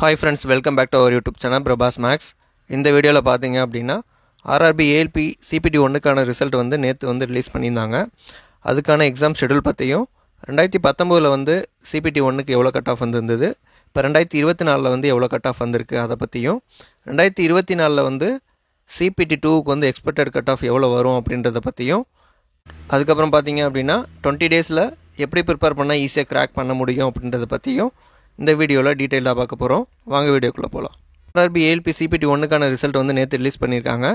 Hi friends, welcome back to our YouTube channel Prabhas Max. இந்த வீடியோவில் பார்த்தீங்க அப்படின்னா RRB ALP CPT 1க்கான ரிசல்ட் வந்து நேற்று வந்து ரிலீஸ் பண்ணியிருந்தாங்க. அதுக்கான எக்ஸாம் ஷெடியூல் பற்றியும் 2019 வந்து CPT 1க்கு எவ்வளோ கட் ஆஃப் வந்திருந்தது, இப்போ 2024 வந்து எவ்வளோ கட் ஆஃப் வந்திருக்கு அதை பற்றியும், 2024 வந்து CPT 2க்கு வந்து எக்ஸ்பெக்டட் கட் ஆஃப் எவ்வளோ வரும் அப்படின்றத பற்றியும், அதுக்கப்புறம் பார்த்தீங்க அப்படின்னா 20 டேஸில் எப்படி ப்ரிப்பேர் பண்ணால் ஈஸியாக கிராக் பண்ண முடியும் அப்படின்றத பற்றியும் இந்த வீடியோவில் டீட்டெயிலாக பார்க்க போகிறோம். வாங்க வீடியோக்குள்ளே போகலாம். RRB ALP CPT 1க்கான ரிசல்ட் வந்து நேற்று ரிலீஸ் பண்ணியிருக்காங்க.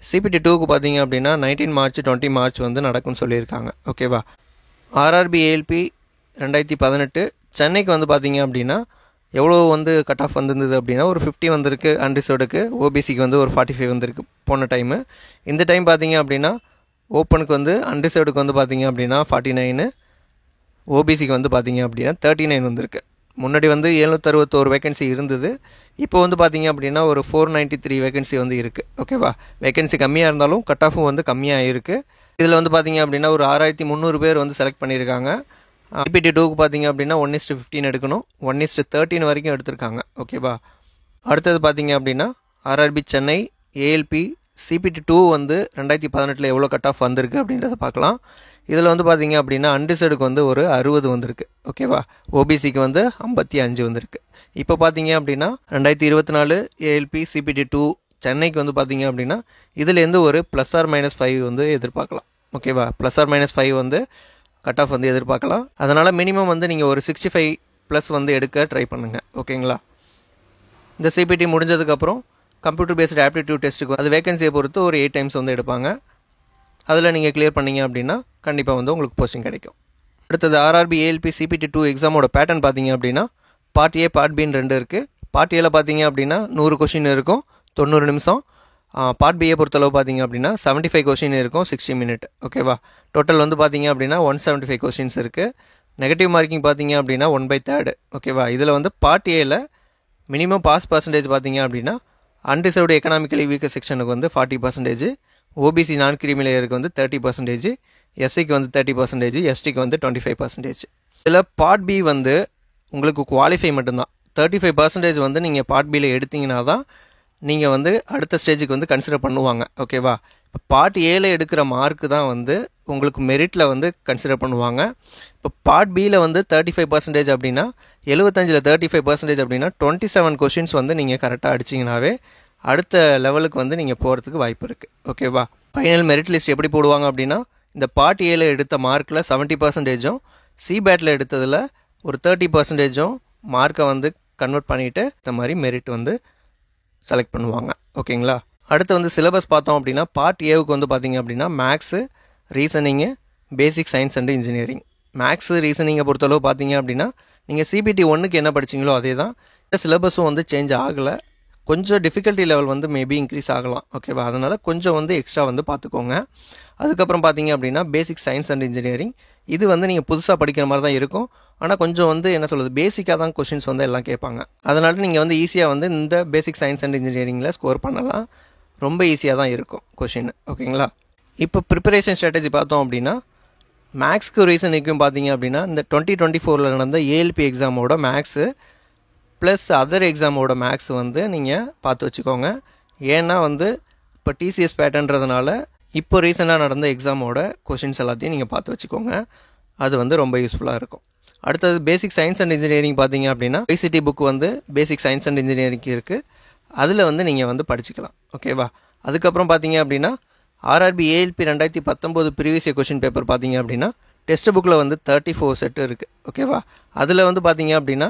CPT 2க்கு பார்த்தீங்க அப்படின்னா 19 மார்ச் 20 மார்ச் வந்து நடக்கும்னு சொல்லியிருக்காங்க. ஓகேவா. RRB ALP 2018 சென்னைக்கு வந்து பார்த்தீங்க அப்படின்னா எவ்வளோ வந்து கட் ஆஃப் வந்திருந்தது அப்படின்னா ஒரு 50 வந்திருக்கு. அன்ரிசர்வ்டுக்கு OBCக்கு வந்து ஒரு 45 வந்திருக்கு போன டைமு. இந்த டைம் பார்த்தீங்க அப்படின்னா ஓப்பனுக்கு வந்து அன்ரிசர்வ்டுக்கு வந்து பார்த்தீங்க அப்படின்னா 49, OBCக்கு வந்து பார்த்தீங்க அப்படின்னா 39 வந்திருக்கு. முன்னாடி வந்து 761 வேகன்சி இருந்தது. இப்போ வந்து பார்த்தீங்க அப்படின்னா ஒரு 493 வேகன்சி வந்து இருக்குது. ஓகேவா. வேகன்சி கம்மியாக இருந்தாலும் கட் ஆஃபும் வந்து கம்மியாக இருக்குது. இதில் வந்து பார்த்தீங்க அப்படின்னா ஒரு 6300 பேர் வந்து செலக்ட் பண்ணியிருக்காங்க. CPT 2க்கு பார்த்தீங்க அப்படின்னா 1:15 எடுக்கணும், 1:13 வரைக்கும் எடுத்திருக்காங்க. ஓகேவா. அடுத்தது பார்த்தீங்க அப்படின்னா RRB சென்னை ALP CPT 2 வந்து 2018 எவ்வளோ கட் ஆஃப் வந்திருக்கு அப்படின்றத பார்க்கலாம். இதில் வந்து பார்த்தீங்க அப்படின்னா அன்ரிசர்வ்டுக்கு வந்து ஒரு 60 வந்திருக்கு. ஓகேவா. OBCக்கு வந்து 55 வந்திருக்கு. இப்போ பார்த்தீங்க அப்படின்னா 2024 ALP CPT 2 சென்னைக்கு வந்து பார்த்தீங்க அப்படின்னா இதுலேருந்து ஒரு +or-5 வந்து எதிர்பார்க்கலாம். ஓகேவா. +or-5 வந்து கட் ஆஃப் வந்து எதிர்பார்க்கலாம். அதனால் மினிமம் வந்து நீங்கள் ஒரு 65+ வந்து எடுக்க ட்ரை பண்ணுங்கள். ஓகேங்களா. இந்த CPT முடிஞ்சதுக்கப்புறம் கம்ப்யூட்டர் பேஸ்டு ஆப்டிடியூட் டெஸ்ட்டுக்கு அது வேகன்சியை பொறுத்து ஒரு 8 டைம்ஸ் வந்து எடுப்பாங்க. அதில் நீங்கள் கிளியர் பண்ணிங்க அப்படின்னா கண்டிப்பாக வந்து உங்களுக்கு போஸ்டிங் கிடைக்கும். அடுத்தது RRB ALP CPT 2 எக்ஸாமோட பேட்டர்ன் பார்த்தீங்க அப்படின்னா பார்ட் A பார்ட் Bன்னு 2 இருக்குது. பார்ட் Aல பார்த்தீங்க அப்படின்னா 100 கொஷின் இருக்கும், 90 நிமிஷம். பார்ட் Bயை பொறுத்தளவு பார்த்தீங்க அப்படின்னா 75 கொஷின் இருக்கும், 60 மினிட். ஓகேவா. டோட்டல் வந்து பார்த்தீங்க அப்படின்னா 175 கொஷின்ஸ் இருக்குது. நெகட்டிவ் மார்க்கிங் பார்த்தீங்க அப்படின்னா 1/3. ஓகேவா. இதில் வந்து பார்ட் Aல மினிமம் பாஸ் பர்சன்டேஜ் பார்த்தீங்க அப்படின்னா அன்ரிசர்வ்டு எக்கனாமிக்கலி வீக்கர் செக்ஷனுக்கு வந்து 40%, OBC நான் கிரீமி லேயருக்கு வந்து 30%, SCக்கு வந்து 30%, STக்கு வந்து 25%. இதில் பார்ட் B வந்து உங்களுக்கு குவாலிஃபை மட்டும்தான். 35% வந்து நீங்கள் பார்ட் Bயில் எடுத்தீங்கன்னா தான் நீங்கள் வந்து அடுத்த ஸ்டேஜுக்கு வந்து கன்சிடர் பண்ணுவாங்க. ஓகேவா. இப்போ பார்ட் Aல எடுக்கிற மார்க்கு தான் வந்து உங்களுக்கு மெரிட்டில் வந்து கன்சிடர் பண்ணுவாங்க. இப்போ பார்ட் Bயில் வந்து 35% அப்படின்னா 75ல் 35% அப்படின்னா 27 கொஷின்ஸ் வந்து நீங்கள் கரெக்டாக அடிச்சிங்கனாவே அடுத்த லெவலுக்கு வந்து நீங்கள் போகிறதுக்கு வாய்ப்பு இருக்குது. ஓகேவா. ஃபைனல் மெரிட் லிஸ்ட் எப்படி போடுவாங்க அப்படின்னா இந்த பார்ட் Aல எடுத்த மார்க்கில் 70%, CBATல எடுத்ததில் ஒரு 30% மார்க்கை வந்து கன்வெர்ட் பண்ணிவிட்டு இந்த மாதிரி மெரிட் வந்து செலக்ட் பண்ணுவாங்க. ஓகேங்களா. அடுத்து வந்து சிலபஸ் பார்த்தோம் அப்படின்னா பார்ட் Aவுக்கு வந்து பார்த்தீங்க அப்படின்னா maths, reasoning, basic science and engineering. Maths ரீசனிங்கை பொறுத்தளவு பார்த்தீங்க அப்படின்னா நீங்கள் CPT 1க்கு என்ன படிச்சிங்களோ அதே தான். சிலபஸும் வந்து சேஞ்ச் ஆகலை. கொஞ்சம் டிஃபிகல்ட்டி லெவல் வந்து மேபி இன்க்ரீஸ் ஆகலாம். ஓகேவா. அதனால் கொஞ்சம் வந்து எக்ஸ்ட்ரா வந்து பார்த்துக்கோங்க. அதுக்கப்புறம் பார்த்தீங்க அப்படின்னா பேசிக் சயின்ஸ் அண்ட் இன்ஜினியரிங் இது வந்து நீங்கள் புதுசாக படிக்கிற மாதிரி தான் இருக்கும். ஆனால் கொஞ்சம் வந்து என்ன சொல்கிறது பேசிக்காக தான் கொஷின்ஸ் வந்து எல்லாம் கேட்பாங்க. அதனால் நீங்கள் வந்து ஈஸியாக வந்து இந்த பேசிக் சயின்ஸ் அண்ட் இன்ஜினியரிங்கில் ஸ்கோர் பண்ணலாம். ரொம்ப ஈஸியாக தான் இருக்கும் கொஷின். ஓகேங்களா. இப்போ ப்ரிப்பரேஷன் ஸ்ட்ராட்டஜி பார்த்தோம் அப்படின்னா மேக்ஸ்க்கு ரீசனிங்கும் பார்த்தீங்க அப்படின்னா இந்த 2024 நடந்த ALP எக்ஸாமோட மேக்ஸு ப்ளஸ் அதர் எக்ஸாமோட மேக்ஸ் வந்து நீங்கள் பார்த்து வச்சுக்கோங்க. ஏன்னா வந்து இப்போ TCS பேட்டர்ன்றதுனால இப்போ ரீசெண்டாக நடந்த எக்ஸாமோட கொஷின்ஸ் எல்லாத்தையும் நீங்கள் பார்த்து வச்சுக்கோங்க. அது வந்து ரொம்ப யூஸ்ஃபுல்லாக இருக்கும். அடுத்தது பேசிக் சயின்ஸ் அண்ட் இன்ஜினியரிங் பார்த்தீங்க அப்படின்னா ICT புக் வந்து பேசிக் சயின்ஸ் அண்ட் இன்ஜினியரிங் இருக்குது. அதில் வந்து நீங்கள் வந்து படிச்சுக்கலாம். ஓகேவா. அதுக்கப்புறம் பார்த்தீங்க அப்படின்னா RRB ALP 2019 previous year question paper பார்த்தீங்க அப்படின்னா டெஸ்ட் புக்கில் வந்து 34 செட்டு இருக்குது. ஓகேவா. அதில் வந்து பார்த்தீங்க அப்படின்னா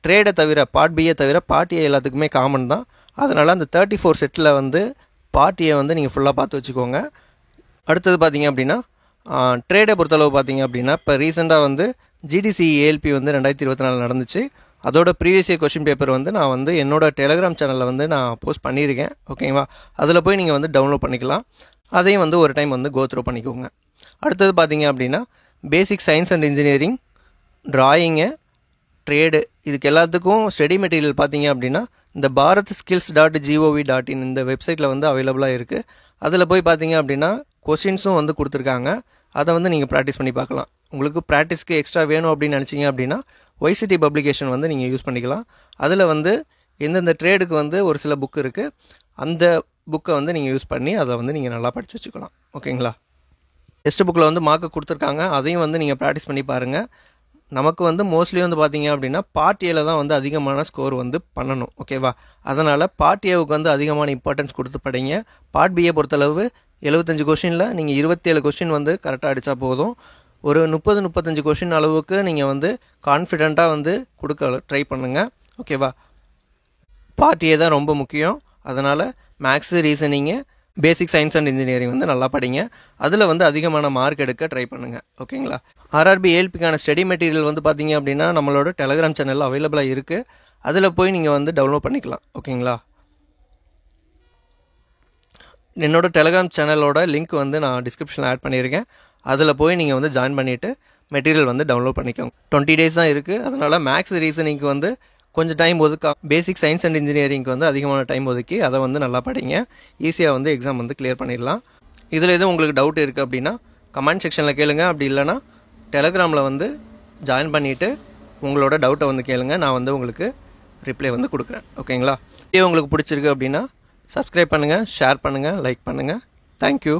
ட்ரேடை தவிர பார்ட் Bயை தவிர பார்ட் A எல்லாத்துக்குமே காமன் தான். அதனால் அந்த 34 செட்டில் வந்து பார்ட் A வந்து நீங்கள் ஃபுல்லாக பார்த்து வச்சுக்கோங்க. அடுத்தது பார்த்தீங்க அப்படின்னா ட்ரேடை பொறுத்தளவு பார்த்தீங்க அப்படின்னா இப்போ ரீசெண்டாக வந்து GDC ALP வந்து 2024 நடந்துச்சு. அதோட ப்ரீவியஸ் இயர் கொஷின் பேப்பர் வந்து நான் வந்து என்னோடய டெலிகிராம் சேனலில் வந்து நான் போஸ்ட் பண்ணியிருக்கேன். ஓகேவா. அதில் போய் நீங்கள் வந்து டவுன்லோட் பண்ணிக்கலாம். அதையும் வந்து ஒரு டைம் வந்து கோத்ரூ பண்ணிக்கோங்க. அடுத்தது பார்த்தீங்க அப்படின்னா basic science and engineering, drawing, trade இதுக்கு எல்லாத்துக்கும் ஸ்டடி மெட்டீரியல் பார்த்தீங்க அப்படின்னா இந்த bharatskills.gov.in இந்த வெப்சைட்டில் வந்து அவைலபிளாக இருக்குது. அதில் போய் பார்த்தீங்க அப்படின்னா கொஷின்ஸும் வந்து கொடுத்துருக்காங்க. அதை வந்து நீங்கள் ப்ராக்டிஸ் பண்ணி பார்க்கலாம். உங்களுக்கு ப்ராக்டிஸ்க்கு எக்ஸ்ட்ரா வேணும் அப்படின்னு நினச்சிங்க அப்படின்னா YCT பப்ளிகேஷன் வந்து நீங்கள் யூஸ் பண்ணிக்கலாம். அதில் வந்து எந்தெந்த ட்ரேடுக்கு வந்து ஒரு சில புக் இருக்குது, அந்த புக்கை வந்து நீங்கள் யூஸ் பண்ணி அதை வந்து நீங்கள் நல்லா படித்து வச்சுக்கலாம். ஓகேங்களா? டெஸ்ட் புக்கில் வந்து மார்க்கு கொடுத்துருக்காங்க, அதையும் வந்து நீங்கள் ப்ராக்டிஸ் பண்ணி பாருங்கள். நமக்கு வந்து மோஸ்ட்லி வந்து பார்த்தீங்க அப்படின்னா பார்ட் ஏல தான் வந்து அதிகமான ஸ்கோர் வந்து பண்ணணும். ஓகேவா? அதனால் பார்ட் ஏவுக்கு வந்து அதிகமான இம்பார்ட்டன்ஸ் கொடுத்து படிங்க. பார்ட் பியை பொறுத்தளவு 75 கொஷினில் நீங்கள் 27 கொஷின் வந்து கரெக்டாக அடித்தா போதும். ஒரு 30-35 கொஷின் அளவுக்கு நீங்கள் வந்து கான்ஃபிடெண்ட்டாக வந்து கொடுக்க ட்ரை பண்ணுங்கள். ஓகேவா? பார்ட் ஏ தான் ரொம்ப முக்கியம். அதனால் maths, reasoning, basic science and engineering வந்து நல்லா படிங்க. அதில் வந்து அதிகமான மார்க் எடுக்க ட்ரை பண்ணுங்கள். ஓகேங்களா? RRB ALPக்கான ஸ்டடி மெட்டீரியல் வந்து பார்த்தீங்க அப்படின்னா நம்மளோட டெலகிராம் சேனலில் அவைலபிளாக இருக்குது. அதில் போய் நீங்கள் வந்து டவுன்லோட் பண்ணிக்கலாம். ஓகேங்களா? என்னோட டெலகிராம் சேனலோட லிங்க் வந்து நான் டிஸ்கிரிப்ஷனில் ஆட் பண்ணியிருக்கேன். அதில் போய் நீங்கள் வந்து ஜாயின் பண்ணிவிட்டு மெட்டீரியல் வந்து டவுன்லோட் பண்ணிக்கோங்க. 20 days தான் இருக்குது. அதனால் மேக்ஸ், ரீசனிங்க்கு வந்து கொஞ்சம் டைம் ஒதுக்கா, பேசிக் சயின்ஸ் அண்ட் இன்ஜினியரிங்க்கு வந்து அதிகமான டைம் ஒதுக்கி அதை வந்து நல்லா படிங்க. ஈஸியாக வந்து எக்ஸாம் வந்து கிளியர் பண்ணிடலாம். இதில் எதுவும் உங்களுக்கு டவுட் இருக்குது அப்படின்னா கமெண்ட் செக்ஷனில் கேளுங்க. அப்படி இல்லைனா டெலகிராமில் வந்து ஜாயின் பண்ணிவிட்டு உங்களோட டவுட்டை வந்து கேளுங்க. நான் வந்து உங்களுக்கு ரிப்ளை வந்து கொடுக்குறேன். ஓகேங்களா? வீடியோ உங்களுக்கு பிடிச்சிருக்கு அப்படின்னா சப்ஸ்கிரைப் பண்ணுங்கள், ஷேர் பண்ணுங்கள், லைக் பண்ணுங்கள். தேங்க்யூ.